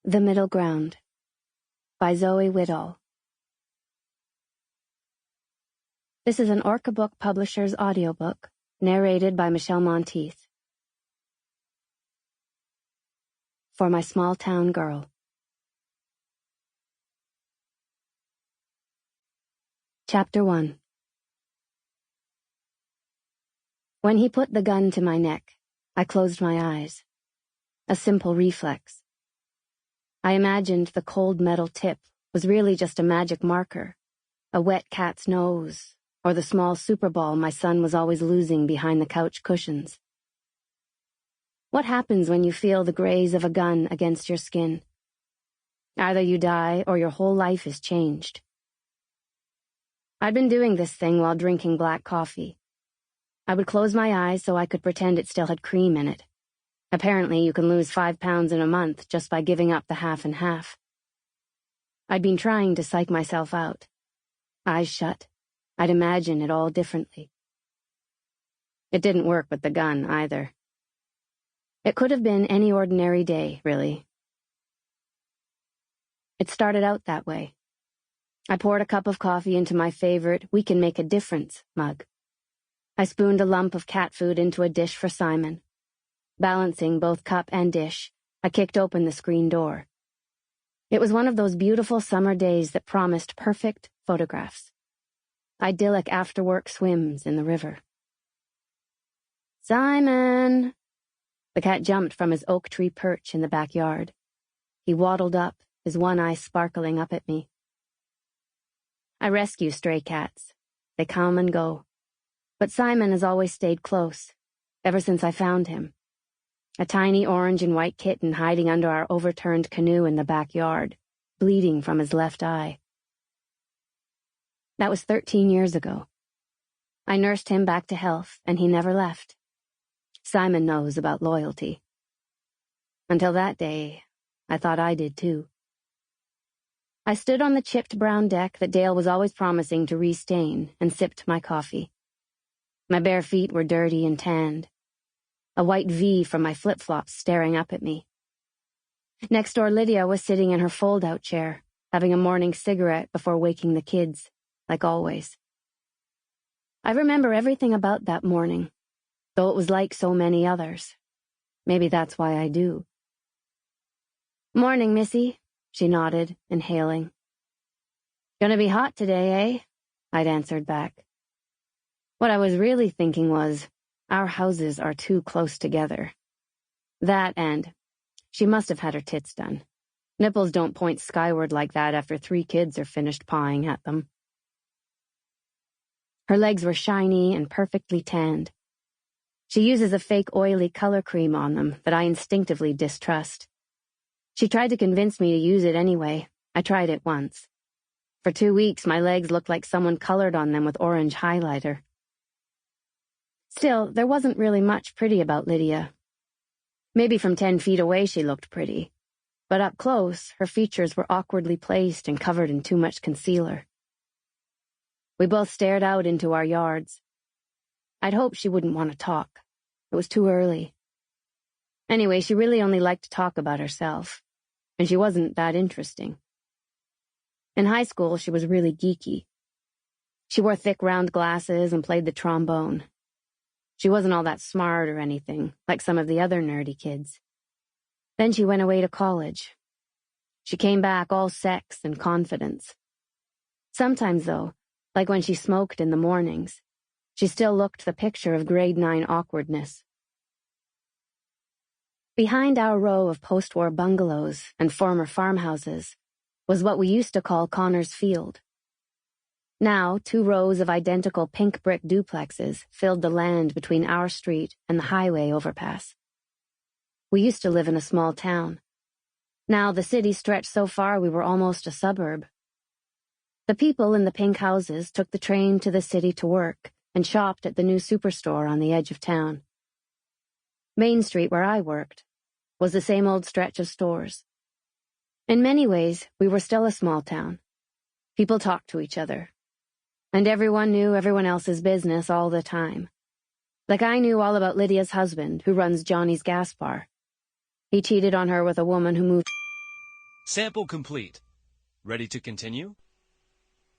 The Middle Ground by Zoe Whittall. This is an Orcabook publisher's audiobook, narrated by Michelle Monteith. For my small town girl. Chapter 1. When he put the gun to my neck, I closed my eyes. A simple reflex. I imagined the cold metal tip was really just a magic marker, a wet cat's nose, or the small Super Ball my son was always losing behind the couch cushions. What happens when you feel the graze of a gun against your skin? Either you die or your whole life is changed. I'd been doing this thing while drinking black coffee. I would close my eyes so I could pretend it still had cream in it. Apparently, you can lose 5 pounds in a month just by giving up the half and half. I'd been trying to psych myself out. Eyes shut, I'd imagine it all differently. It didn't work with the gun, either. It could have been any ordinary day, really. It started out that way. I poured a cup of coffee into my favorite "We Can Make a Difference" mug. I spooned a lump of cat food into a dish for Simon. Balancing both cup and dish, I kicked open the screen door. It was one of those beautiful summer days that promised perfect photographs. Idyllic after-work swims in the river. "Simon!" The cat jumped from his oak tree perch in the backyard. He waddled up, his one eye sparkling up at me. I rescue stray cats. They come and go. But Simon has always stayed close, ever since I found him. A tiny orange and white kitten hiding under our overturned canoe in the backyard, bleeding from his left eye. That was 13 years ago. I nursed him back to health, and he never left. Simon knows about loyalty. Until that day, I thought I did too. I stood on the chipped brown deck that Dale was always promising to restain and sipped my coffee. My bare feet were dirty and tanned. A white V from my flip-flops staring up at me. Next door, Lydia was sitting in her fold-out chair, having a morning cigarette before waking the kids, like always. I remember everything about that morning, though it was like so many others. Maybe that's why I do. "Morning, Missy," she nodded, inhaling. "Gonna be hot today, eh?" I'd answered back. What I was really thinking was, our houses are too close together. That and, she must have had her tits done. Nipples don't point skyward like that after 3 kids are finished pawing at them. Her legs were shiny and perfectly tanned. She uses a fake oily color cream on them that I instinctively distrust. She tried to convince me to use it anyway. I tried it once. For 2 weeks, my legs looked like someone colored on them with orange highlighter. Still, there wasn't really much pretty about Lydia. Maybe from 10 feet away she looked pretty, but up close, her features were awkwardly placed and covered in too much concealer. We both stared out into our yards. I'd hoped she wouldn't want to talk. It was too early. Anyway, she really only liked to talk about herself, and she wasn't that interesting. In high school, she was really geeky. She wore thick round glasses and played the trombone. She wasn't all that smart or anything, like some of the other nerdy kids. Then she went away to college. She came back all sex and confidence. Sometimes, though, like when she smoked in the mornings, she still looked the picture of grade 9 awkwardness. Behind our row of post-war bungalows and former farmhouses was what we used to call Connor's Field. Now, 2 rows of identical pink brick duplexes filled the land between our street and the highway overpass. We used to live in a small town. Now the city stretched so far we were almost a suburb. The people in the pink houses took the train to the city to work and shopped at the new superstore on the edge of town. Main Street, where I worked, was the same old stretch of stores. In many ways, we were still a small town. People talked to each other. And everyone knew everyone else's business all the time. Like I knew all about Lydia's husband, who runs Johnny's gas bar. He cheated on her with a woman who moved Sample complete. Ready to continue?